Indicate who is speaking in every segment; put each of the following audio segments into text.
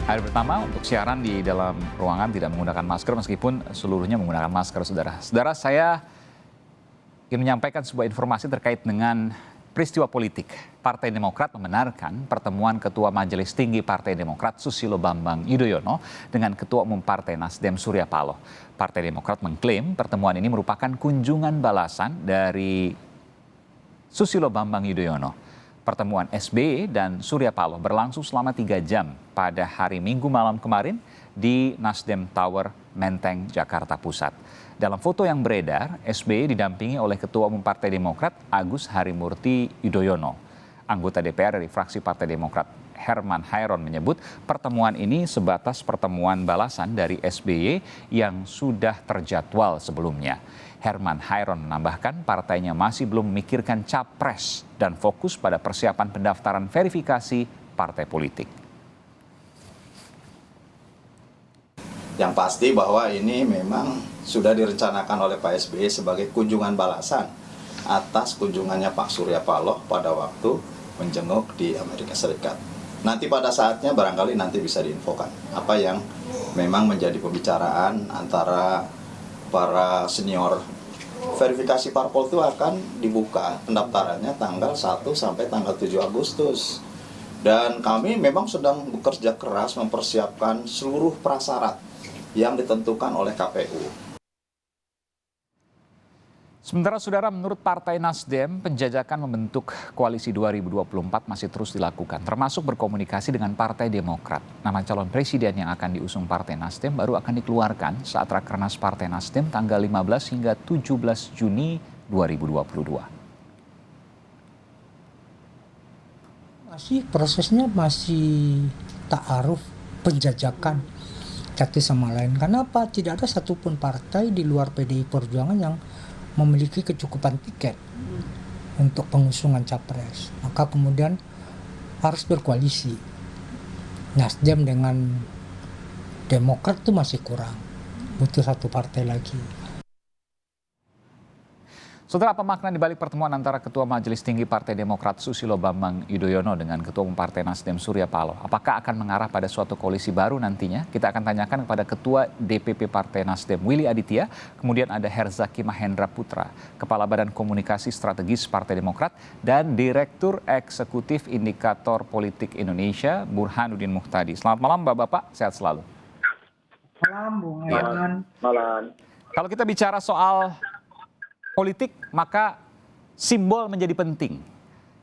Speaker 1: Hari pertama untuk siaran di dalam ruangan tidak menggunakan masker meskipun seluruhnya menggunakan masker, saudara. Saudara, saya ingin menyampaikan sebuah informasi terkait dengan peristiwa politik. Partai Demokrat membenarkan pertemuan Ketua Majelis Tinggi Partai Demokrat Susilo Bambang Yudhoyono dengan Ketua Umum Partai Nasdem Surya Paloh. Partai Demokrat mengklaim pertemuan ini merupakan kunjungan balasan dari Susilo Bambang Yudhoyono. Pertemuan SBY dan Surya Paloh berlangsung selama 3 jam pada hari Minggu malam kemarin di Nasdem Tower, Menteng, Jakarta Pusat. Dalam foto yang beredar, SBY didampingi oleh Ketua Umum Partai Demokrat Agus Harimurti Yudhoyono. Anggota DPR dari fraksi Partai Demokrat Herman Hairon menyebut pertemuan ini sebatas pertemuan balasan dari SBY yang sudah terjadwal sebelumnya. Herman Hairon menambahkan partainya masih belum memikirkan capres dan fokus pada persiapan pendaftaran verifikasi partai politik.
Speaker 2: Yang pasti bahwa ini memang sudah direncanakan oleh Pak SBY sebagai kunjungan balasan atas kunjungannya Pak Surya Paloh pada waktu menjenguk di Amerika Serikat. Nanti pada saatnya barangkali nanti bisa diinfokan apa yang memang menjadi pembicaraan antara para senior. Verifikasi parpol itu akan dibuka pendaftarannya tanggal 1 sampai tanggal 7 Agustus. Dan kami memang sedang bekerja keras mempersiapkan seluruh prasyarat yang ditentukan oleh KPU.
Speaker 1: Sementara saudara, menurut Partai Nasdem, penjajakan membentuk koalisi 2024 masih terus dilakukan, termasuk berkomunikasi dengan Partai Demokrat. Nama calon presiden yang akan diusung Partai Nasdem baru akan dikeluarkan saat Rakernas Partai Nasdem tanggal 15 hingga 17 Juni 2022.
Speaker 3: Prosesnya masih ta'aruf, penjajakan satu sama lain. Kenapa? Tidak ada satupun partai di luar PDI Perjuangan yang memiliki kecukupan tiket untuk pengusungan capres. Maka kemudian harus berkoalisi. Nasdem dengan Demokrat itu masih kurang. Butuh satu partai lagi.
Speaker 1: Saudara, apa makna di balik pertemuan antara Ketua Majelis Tinggi Partai Demokrat Susilo Bambang Yudhoyono dengan Ketua Umum Partai Nasdem Surya Paloh? Apakah akan mengarah pada suatu koalisi baru nantinya? Kita akan tanyakan kepada Ketua DPP Partai Nasdem Willy Aditya, kemudian ada Herzaki Mahendra Putra, Kepala Badan Komunikasi Strategis Partai Demokrat, dan Direktur Eksekutif Indikator Politik Indonesia Burhanuddin Muhtadi. Selamat malam Bapak-Bapak, sehat selalu.
Speaker 3: Malam, Bung Herman.
Speaker 2: Malam.
Speaker 1: Kalau kita bicara soal politik, maka simbol menjadi penting.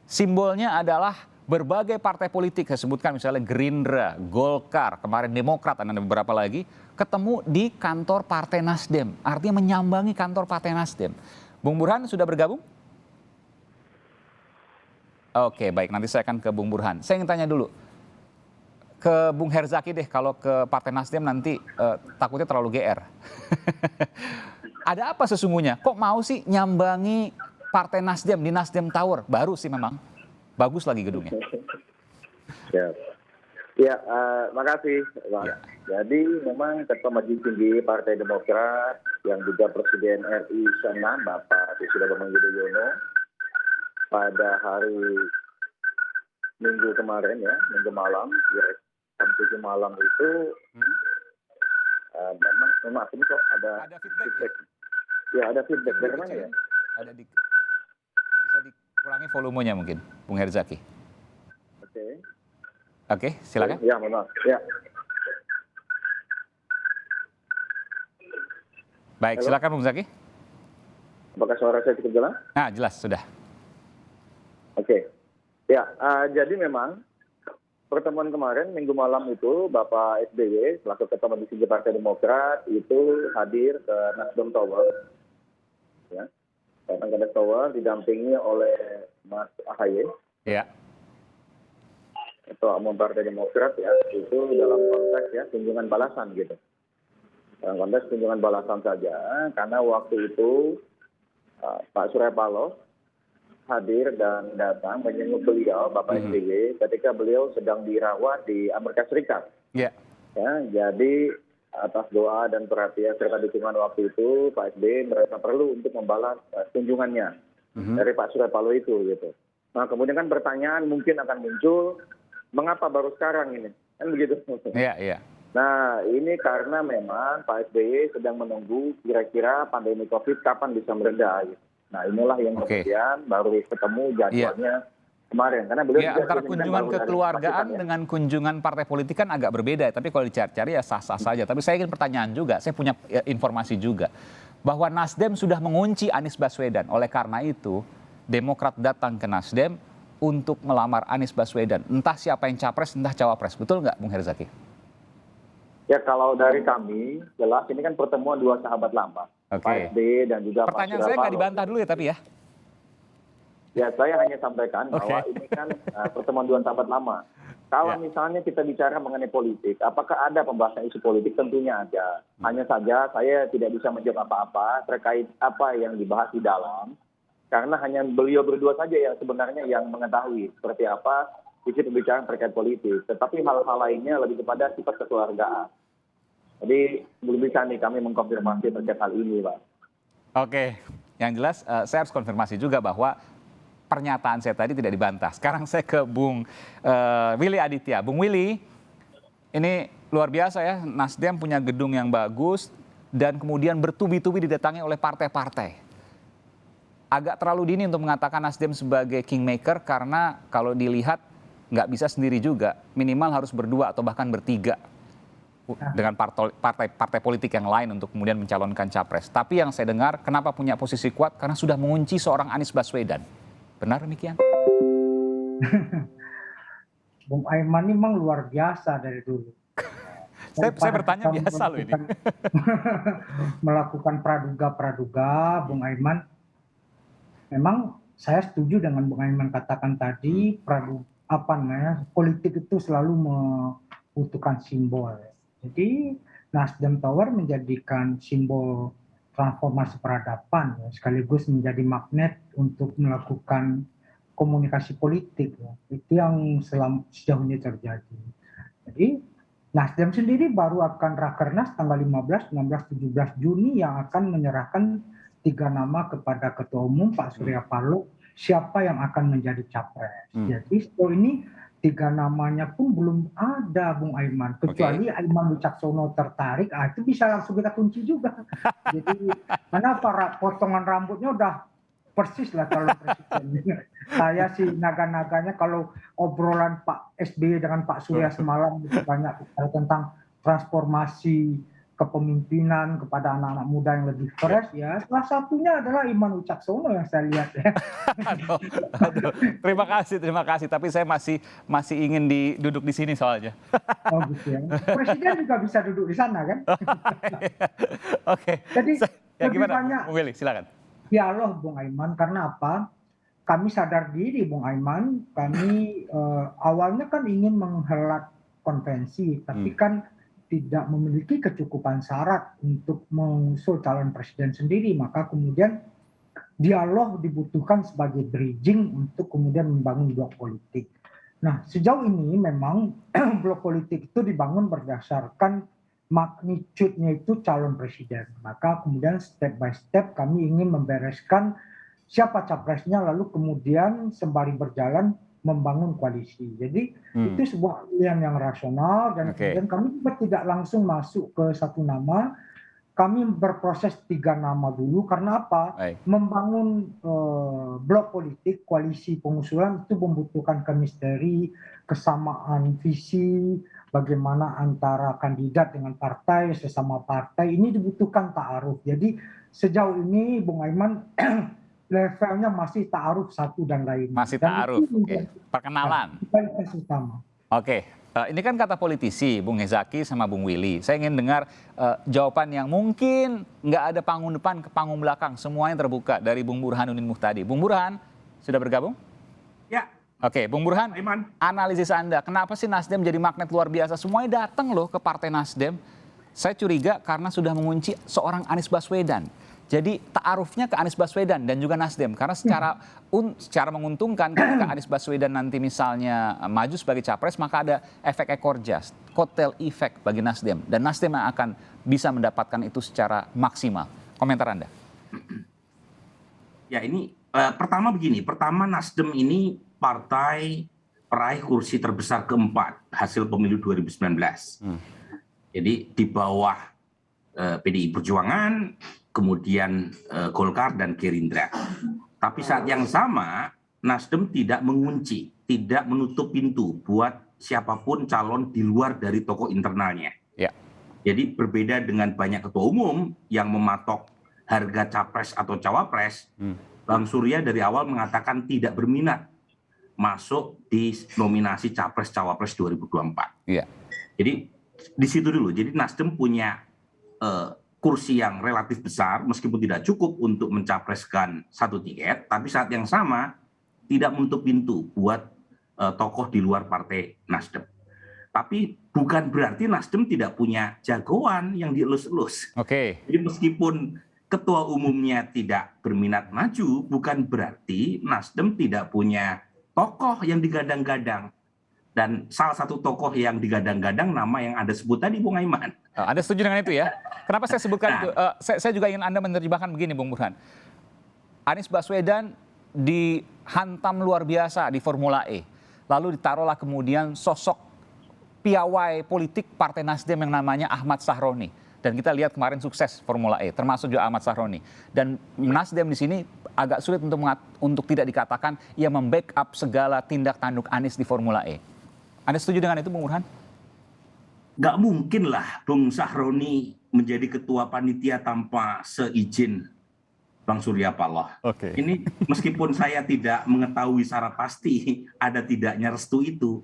Speaker 1: Simbolnya adalah berbagai partai politik, saya sebutkan misalnya Gerindra, Golkar, kemarin Demokrat, dan ada beberapa lagi, ketemu di kantor Partai Nasdem. Artinya menyambangi kantor Partai Nasdem. Bung Burhan sudah bergabung? Oke, baik, nanti saya akan ke Bung Burhan. Saya ingin tanya dulu ke Bung Herzaki deh, kalau ke Partai Nasdem nanti takutnya terlalu GR. Ada apa sesungguhnya? Kok mau sih nyambangi Partai Nasdem di Nasdem Tower? Baru sih memang. Bagus lagi gedungnya.
Speaker 4: Makasih, Bang.
Speaker 1: Ya.
Speaker 4: Jadi memang Ketua Majelis Tinggi Partai Demokrat yang juga Presiden RI ke-6 Bapak Susilo Bambang Yudhoyono pada hari Minggu kemarin ya, Minggu malam, jam 7 malam itu memang ini kok ada feedback. Ya, ada feedback dari mana ya?
Speaker 1: Bisa dikurangi volumenya mungkin, Bung Herzaki. Oke, silakan.
Speaker 4: Ya, mohon maaf. Ya.
Speaker 1: Baik,
Speaker 4: Halo?
Speaker 1: silakan Bung Zaki.
Speaker 4: Apakah suara saya cukup jelas?
Speaker 1: Nah, jelas sudah.
Speaker 4: Oke. Ya, jadi memang pertemuan kemarin Minggu malam itu Bapak SBY selaku Ketua Majelis Tinggi Partai Demokrat itu hadir ke Nasdem Tower, ya, datang ke Nasdem Tower didampingi oleh Mas AHY,
Speaker 1: Ya.
Speaker 4: Ketua Umum Partai Demokrat ya, itu dalam konteks ya kunjungan balasan gitu, dalam konteks kunjungan balasan saja, karena waktu itu Pak Surya Paloh hadir dan datang menjenguk beliau, Bapak SBY, ketika beliau sedang dirawat di Amerika Serikat.
Speaker 1: Ya.
Speaker 4: Ya, jadi atas doa dan perhatian serta dukungan waktu itu, Pak SBY merasa perlu untuk membalas kunjungannya dari Pak Surya Paloh itu, gitu. Nah, kemudian kan pertanyaan mungkin akan muncul, mengapa baru sekarang ini? Kan begitu.
Speaker 1: Iya, iya.
Speaker 4: Nah, ini karena memang Pak SBY sedang menunggu kira-kira pandemi COVID kapan bisa mereda. Gitu. Nah, inilah yang
Speaker 1: Oke.
Speaker 4: kemudian baru ketemu jadwalnya kemarin. Karena beliau
Speaker 1: Ya,
Speaker 4: juga
Speaker 1: antara
Speaker 4: diminta
Speaker 1: kunjungan
Speaker 4: baru dari
Speaker 1: kekeluargaan
Speaker 4: Pakistan, ya.
Speaker 1: dengan kunjungan partai politik kan agak berbeda. Tapi kalau dicari-cari ya sah-sah saja. Tapi saya ingin pertanyaan juga, saya punya informasi juga. Bahwa Nasdem sudah mengunci Anies Baswedan. Oleh karena itu, Demokrat datang ke Nasdem untuk melamar Anies Baswedan. Entah siapa yang capres, entah cawapres. Betul nggak, Bung Herzaki?
Speaker 4: Ya, kalau dari kami, jelas ini kan pertemuan dua sahabat lama.
Speaker 1: Oke.
Speaker 4: Pak SBY dan juga Pak
Speaker 1: Pertanyaan
Speaker 4: Surya
Speaker 1: saya nggak
Speaker 4: Paloh.
Speaker 1: dibantah dulu ya tapi ya.
Speaker 4: Ya, saya hanya sampaikan bahwa
Speaker 1: Oke.
Speaker 4: ini kan pertemuan dua sahabat lama. Kalau
Speaker 1: Ya.
Speaker 4: misalnya kita bicara mengenai politik, apakah ada pembahasan isu politik? Tentunya ada. Hanya saja saya tidak bisa menjawab apa-apa terkait apa yang dibahas di dalam. Karena hanya beliau berdua saja yang sebenarnya yang mengetahui seperti apa isi pembicaraan terkait politik. Tetapi hal-hal lainnya lebih kepada sifat kekeluargaan. Jadi belum bisa nih kami mengkonfirmasi terkait hal ini, Pak.
Speaker 1: Oke, yang jelas saya harus konfirmasi juga bahwa pernyataan saya tadi tidak dibantah. Sekarang saya ke Bung Willy Aditya. Bung Willy, ini luar biasa ya, Nasdem punya gedung yang bagus dan kemudian bertubi-tubi didatangi oleh partai-partai. Agak terlalu dini untuk mengatakan Nasdem sebagai kingmaker karena kalau dilihat nggak bisa sendiri juga, minimal harus berdua atau bahkan bertiga dengan partai politik yang lain untuk kemudian mencalonkan capres. Tapi yang saya dengar, kenapa punya posisi kuat? Karena sudah mengunci seorang Anies Baswedan. Benar demikian?
Speaker 3: Bung Aiman ini memang luar biasa dari dulu.
Speaker 1: Saya bertanya biasa loh ini.
Speaker 3: Melakukan praduga, Bung Aiman. Memang saya setuju dengan Bung Aiman katakan tadi, politik itu selalu membutuhkan simbol. Jadi Nasdem Tower menjadikan simbol transformasi peradaban, ya, sekaligus menjadi magnet untuk melakukan komunikasi politik. Ya. Itu yang sejauh ini terjadi. Jadi Nasdem sendiri baru akan rakernas tanggal 15, 16, 17 Juni yang akan menyerahkan 3 nama kepada Ketua Umum Pak Surya Paloh siapa yang akan menjadi capres. Jadi sejauh ini 3 namanya pun belum ada, Bung Aiman. Kecuali Aiman Wicaksono tertarik, itu bisa langsung kita kunci juga. Jadi kenapa potongan rambutnya udah persis lah calon presiden. Saya sih naga-naganya kalau obrolan Pak SBY dengan Pak Surya semalam banyak tentang transformasi kepemimpinan kepada anak-anak muda yang lebih fresh, ya salah satunya adalah Aiman Wicaksono yang saya lihat ya.
Speaker 1: Aduh. Terima kasih. Tapi saya masih ingin duduk di sini soalnya.
Speaker 3: Oh gitu ya. Presiden juga bisa duduk di sana kan?
Speaker 1: Oke.
Speaker 3: Jadi
Speaker 1: Ya,
Speaker 3: lebih
Speaker 1: gimana,
Speaker 3: banyak
Speaker 1: Bung Willy? Silakan.
Speaker 3: dialog, Bung Aiman. Karena apa? Kami sadar diri, Bung Aiman. Kami awalnya kan ingin menghelat konvensi, tapi kan tidak memiliki kecukupan syarat untuk mengusung calon presiden sendiri, maka kemudian dialog dibutuhkan sebagai bridging untuk kemudian membangun blok politik. Nah, sejauh ini memang blok politik itu dibangun berdasarkan magnitude-nya itu calon presiden. Maka kemudian step by step kami ingin membereskan siapa capresnya, lalu kemudian sembari berjalan membangun koalisi. Jadi itu sebuah pilihan yang rasional dan kemudian kami juga tidak langsung masuk ke satu nama. Kami berproses 3 nama dulu karena apa? Membangun blok politik, koalisi pengusulan itu membutuhkan chemistry, kesamaan visi, bagaimana antara kandidat dengan partai, sesama partai, ini dibutuhkan ta'aruf. Jadi sejauh ini Bung Aiman levelnya masih ta'aruf satu dan lain.
Speaker 1: Masih ta'aruf, perkenalan. Oke, ini kan kata politisi, Bung Herzaki sama Bung Willy. Saya ingin dengar jawaban yang mungkin nggak ada panggung depan ke panggung belakang. Semuanya terbuka dari Bung Burhanuddin Muhtadi. Bung Burhan, sudah bergabung?
Speaker 5: Ya.
Speaker 1: Oke, Bung Burhan, analisis Anda, kenapa sih Nasdem jadi magnet luar biasa? Semuanya datang loh ke Partai Nasdem. Saya curiga karena sudah mengunci seorang Anies Baswedan. Jadi ta'arufnya ke Anies Baswedan dan juga Nasdem. Karena secara menguntungkan ketika Anies Baswedan nanti misalnya maju sebagai capres, maka ada efek ekor jas, kotel efek bagi Nasdem. Dan Nasdem yang akan bisa mendapatkan itu secara maksimal. Komentar Anda.
Speaker 5: Ya ini pertama begini, pertama Nasdem ini partai peraih kursi terbesar keempat hasil pemilu 2019. Jadi di bawah PDI Perjuangan, kemudian Golkar dan Gerindra. Tapi saat yang sama, Nasdem tidak mengunci, tidak menutup pintu buat siapapun calon di luar dari tokoh internalnya.
Speaker 1: Ya.
Speaker 5: Jadi berbeda dengan banyak ketua umum yang mematok harga capres atau cawapres, Bang Surya dari awal mengatakan tidak berminat masuk di nominasi capres-cawapres 2024.
Speaker 1: Iya.
Speaker 5: Jadi di situ dulu. Jadi Nasdem punya kursi yang relatif besar, meskipun tidak cukup untuk mencapreskan satu tiket, tapi saat yang sama tidak menutup pintu buat tokoh di luar partai Nasdem. Tapi bukan berarti Nasdem tidak punya jagoan yang dielus-elus.
Speaker 1: Oke.
Speaker 5: Jadi meskipun ketua umumnya tidak berminat maju, bukan berarti Nasdem tidak punya tokoh yang digadang-gadang. Dan salah satu tokoh yang digadang-gadang nama yang Anda sebut tadi, Bung Aiman.
Speaker 1: Anda setuju dengan itu ya? Kenapa saya sebutkan itu? Saya juga ingin Anda menerjemahkan begini, Bung Burhan. Anies Baswedan dihantam luar biasa di Formula E. Lalu ditaruhlah kemudian sosok piawai politik Partai Nasdem yang namanya Ahmad Sahroni. Dan kita lihat kemarin sukses Formula E, termasuk juga Ahmad Sahroni. Dan Nasdem di sini agak sulit untuk tidak dikatakan ia membackup segala tindak tanduk Anies di Formula E. Anda setuju dengan itu, Bung Burhan?
Speaker 5: Nggak mungkin lah Bung Sahroni menjadi ketua panitia tanpa seizin Bang Surya Paloh.
Speaker 1: Oke.
Speaker 5: Ini meskipun saya tidak mengetahui secara pasti ada tidaknya restu itu,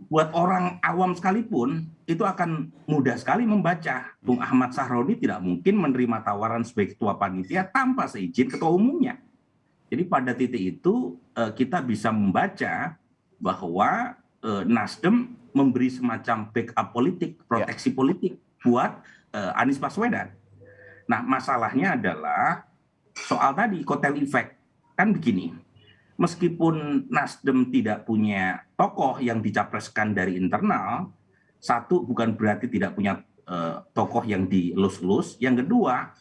Speaker 5: buat orang awam sekalipun itu akan mudah sekali membaca. Bung Ahmad Sahroni tidak mungkin menerima tawaran sebagai ketua panitia tanpa seizin ketua umumnya. Jadi pada titik itu kita bisa membaca bahwa Nasdem memberi semacam backup politik, proteksi politik buat Anies Baswedan. Nah, masalahnya adalah soal tadi kotel efek. Kan begini, meskipun Nasdem tidak punya tokoh yang dicapreskan dari internal, satu bukan berarti tidak punya tokoh yang dielus-elus. Yang kedua,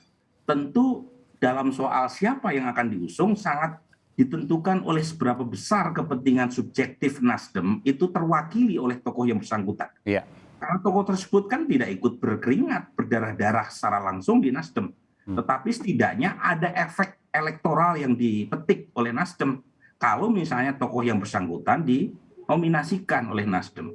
Speaker 5: tentu dalam soal siapa yang akan diusung sangat ditentukan oleh seberapa besar kepentingan subjektif Nasdem itu terwakili oleh tokoh yang bersangkutan.
Speaker 1: Iya.
Speaker 5: Karena tokoh tersebut kan tidak ikut berkeringat, berdarah-darah secara langsung di Nasdem. Tetapi setidaknya ada efek elektoral yang dipetik oleh Nasdem kalau misalnya tokoh yang bersangkutan dinominasikan oleh Nasdem.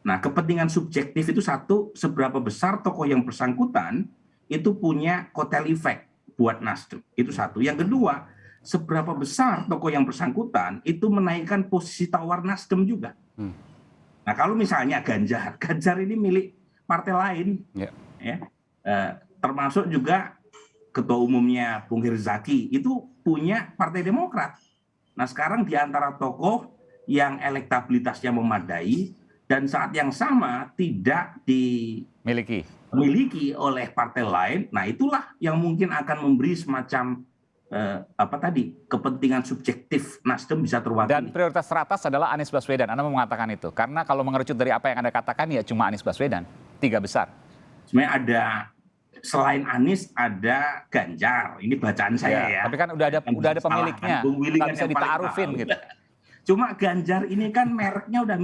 Speaker 5: Nah, kepentingan subjektif itu satu, seberapa besar tokoh yang bersangkutan itu punya kotel efek buat Nasdem. Itu satu. Yang kedua, seberapa besar tokoh yang bersangkutan itu menaikkan posisi tawar Nasdem juga. Nah, kalau misalnya Ganjar ini milik partai lain, termasuk juga ketua umumnya Bung Herzaki itu punya Partai Demokrat. Nah, sekarang di antara tokoh yang elektabilitasnya memadai dan saat yang sama tidak dimiliki oleh partai lain, nah itulah yang mungkin akan memberi semacam kepentingan subjektif Nasdem bisa terwakili.
Speaker 1: Dan prioritas teratas adalah Anies Baswedan. Anda mau mengatakan itu? Karena kalau mengerucut dari apa yang Anda katakan ya cuma Anies Baswedan, 3 besar.
Speaker 5: Sebenarnya ada selain Anies ada Ganjar. Ini bacaan saya ya.
Speaker 1: Tapi kan udah ada pemiliknya. Nggak bisa ditaarufin gitu.
Speaker 5: Cuma Ganjar ini kan mereknya udah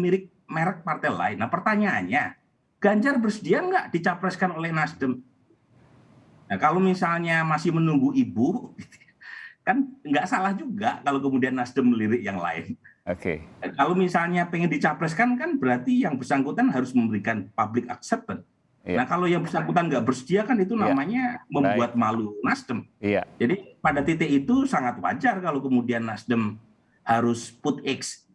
Speaker 5: merek partai lain. Nah, pertanyaannya, Ganjar bersedia nggak dicapreskan oleh Nasdem? Nah, kalau misalnya masih menunggu ibu, kan nggak salah juga kalau kemudian Nasdem melirik yang lain.
Speaker 1: Oke.
Speaker 5: Kalau misalnya pengen dicapreskan kan berarti yang bersangkutan harus memberikan public acceptance. Nah, kalau yang bersangkutan nggak bersedia kan itu namanya membuat malu Nasdem. Jadi pada titik itu sangat wajar kalau kemudian Nasdem harus put eggs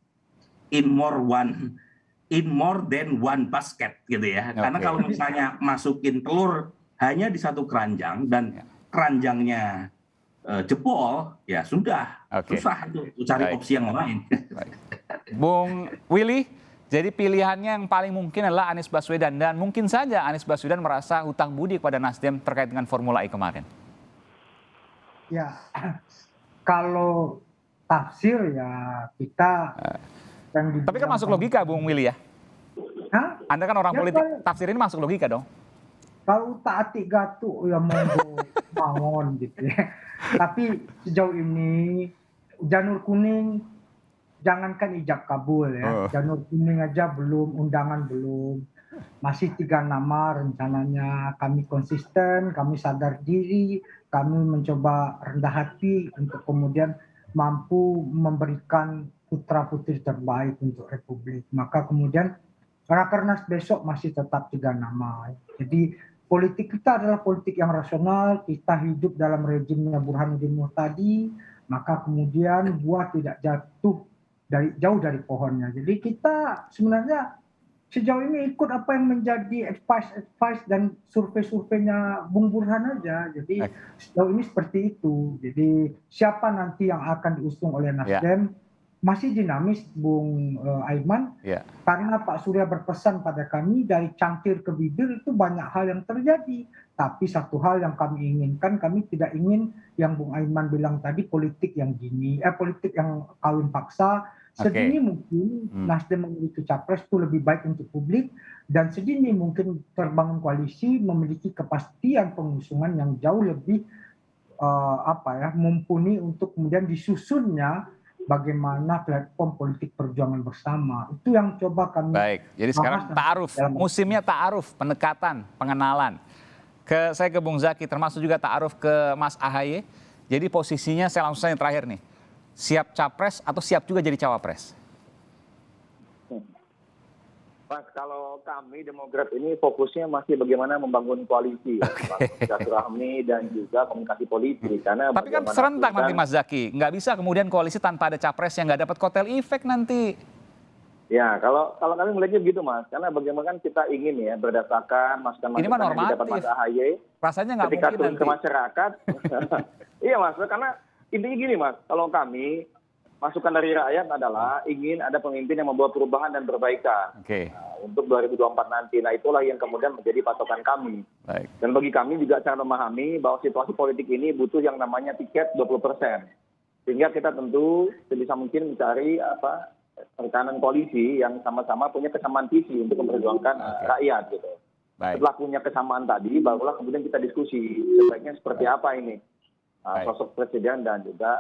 Speaker 5: in more than one basket gitu ya. Karena kalau misalnya masukin telur hanya di satu keranjang dan keranjangnya jebol, ya sudah, susah itu cari opsi yang lain.
Speaker 1: Bung Willy, jadi pilihannya yang paling mungkin adalah Anies Baswedan dan mungkin saja Anies Baswedan merasa hutang budi kepada Nasdem terkait dengan Formula E kemarin.
Speaker 3: Ya, kalau tafsir ya kita.
Speaker 1: Tapi kan masuk logika, Bung Willy ya.
Speaker 3: Hah?
Speaker 1: Anda kan orang
Speaker 3: ya,
Speaker 1: politik, tafsir ini masuk logika dong.
Speaker 3: Kalau taati gatuk ya monggo bangun gitu ya. Tapi sejauh ini janur kuning jangankan ijab kabul ya, janur kuning aja belum, undangan belum. Masih 3 nama rencananya. Kami konsisten, kami sadar diri, kami mencoba rendah hati untuk kemudian mampu memberikan putra-putri terbaik untuk Republik. Maka kemudian Rakernas besok masih tetap 3 nama. Jadi politik kita adalah politik yang rasional, kita hidup dalam rejimnya Burhanuddin Muhtadi, maka kemudian buah tidak jatuh jauh dari pohonnya. Jadi kita sebenarnya sejauh ini ikut apa yang menjadi advice dan survei-surveinya Bung Burhan aja. Jadi sejauh ini seperti itu. Jadi siapa nanti yang akan diusung oleh Nasdem masih dinamis, Bung Aiman. Karena Pak Surya berpesan pada kami dari cangkir ke bibir itu banyak hal yang terjadi. Tapi satu hal yang kami inginkan, kami tidak ingin yang Bung Aiman bilang tadi politik yang politik yang kawin paksa. Sedini mungkin Nasdem memiliki capres itu lebih baik untuk publik, dan sedini mungkin terbangun koalisi memiliki kepastian pengusungan yang jauh lebih mumpuni untuk kemudian disusunnya bagaimana platform politik perjuangan bersama. Itu yang coba kami.
Speaker 1: Baik, jadi sekarang ta'aruf, musimnya ta'aruf, pendekatan, pengenalan. Saya ke Bung Zaki, termasuk juga ta'aruf ke Mas AHY. Jadi posisinya saya langsung saja yang terakhir nih. Siap capres atau siap juga jadi cawapres?
Speaker 4: Mas, kalau kami Demokrat ini fokusnya masih bagaimana membangun koalisi, silaturahmi dan juga komunikasi politik. Karena
Speaker 1: tapi kan serentak nanti Mas Zaki, nggak bisa kemudian koalisi tanpa ada capres yang nggak dapat kotel efek nanti.
Speaker 4: Ya, kalau kami melihatnya begitu Mas, karena bagaimana kan kita ingin ya berdasarkan masukan-masukan yang didapat Mas AHY.
Speaker 1: Rasanya nggak
Speaker 4: ketika
Speaker 1: mungkin
Speaker 4: turun
Speaker 1: nanti
Speaker 4: ke masyarakat. Iya Mas, karena intinya gini Mas, kalau kami masukan dari rakyat adalah ingin ada pemimpin yang membawa perubahan dan perbaikan untuk 2024 nanti. Nah itulah yang kemudian menjadi patokan kami.
Speaker 1: Baik.
Speaker 4: Dan bagi kami juga cara memahami bahwa situasi politik ini butuh yang namanya tiket 20%. Sehingga kita tentu sebisa mungkin mencari rekanan koalisi yang sama-sama punya kesamaan visi untuk memperjuangkan rakyat gitu.
Speaker 1: Baik.
Speaker 4: Setelah punya kesamaan tadi, barulah kemudian kita diskusi sebaiknya seperti apa ini sosok presiden dan juga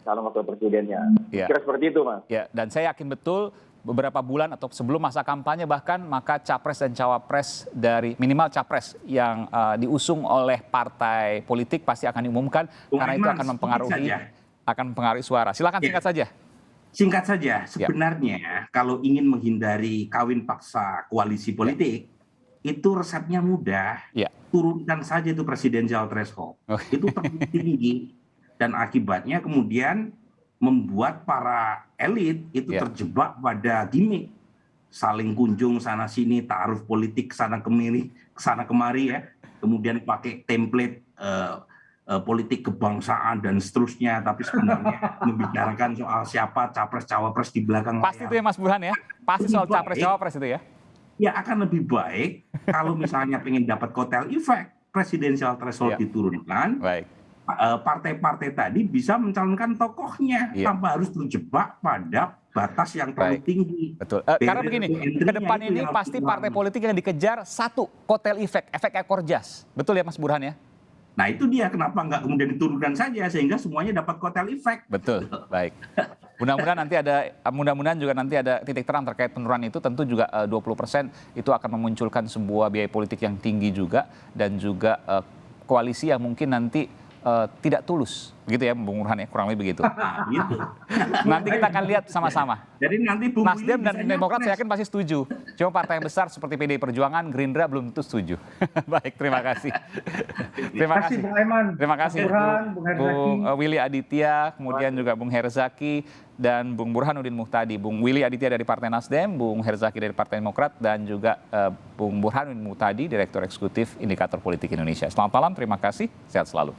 Speaker 4: calon wakil presidennya. Kira seperti itu Mas.
Speaker 1: Ya, dan saya yakin betul beberapa bulan atau sebelum masa kampanye bahkan maka capres dan cawapres dari minimal capres yang diusung oleh partai politik pasti akan diumumkan karena itu akan mempengaruhi suara. Silakan singkat saja.
Speaker 5: Singkat saja, sebenarnya kalau ingin menghindari kawin paksa koalisi politik, itu resepnya mudah. Turunkan saja itu presidensial threshold. Itu terlalu tinggi. Dan akibatnya kemudian membuat para elit itu terjebak pada gimmick. Saling kunjung sana-sini, ta'aruf politik sana kemari ya. Kemudian pakai template politik kebangsaan dan seterusnya, tapi sebenarnya membicarakan soal siapa capres-cawapres di belakang
Speaker 1: layar. Pasti itu ya Mas Burhan ya? Pasti soal capres-cawapres itu ya?
Speaker 5: Ya akan lebih baik kalau misalnya pengen dapat kotel efek, presidensial threshold diturunkan, partai-partai tadi bisa mencalonkan tokohnya tanpa harus terjebak pada batas yang terlalu tinggi.
Speaker 1: Betul. Karena begini, ke depan ini pasti partai politik yang dikejar satu, kotel efek ekor jas. Betul ya Mas Burhan ya?
Speaker 5: Nah itu dia kenapa nggak kemudian diturunkan saja sehingga semuanya dapat kotel efek.
Speaker 1: Betul, baik. Mudah-mudahan juga nanti ada titik terang terkait penurunan itu, tentu juga 20% itu akan memunculkan sebuah biaya politik yang tinggi juga dan juga koalisi yang mungkin nanti tidak tulus, begitu ya Bung Burhan ya, kurang lebih begitu.
Speaker 5: Gitu.
Speaker 1: Nanti kita akan lihat sama-sama.
Speaker 5: Jadi nanti
Speaker 1: Nasdem dan Demokrat saya yakin pasti setuju. Cuma partai yang besar seperti PDI Perjuangan, Gerindra belum tentu setuju. Baik, terima kasih. Terima kasih
Speaker 3: Bung Aiman.
Speaker 1: Terima kasih
Speaker 3: Bung
Speaker 1: Willy Aditya, kemudian juga Bung Herzaki dan Bung Burhanuddin Muhtadi. Bung Willy Aditya dari Partai Nasdem, Bung Herzaki dari Partai Demokrat, dan juga Bung Burhanuddin Muhtadi, Direktur Eksekutif Indikator Politik Indonesia. Selamat malam, terima kasih, sehat selalu.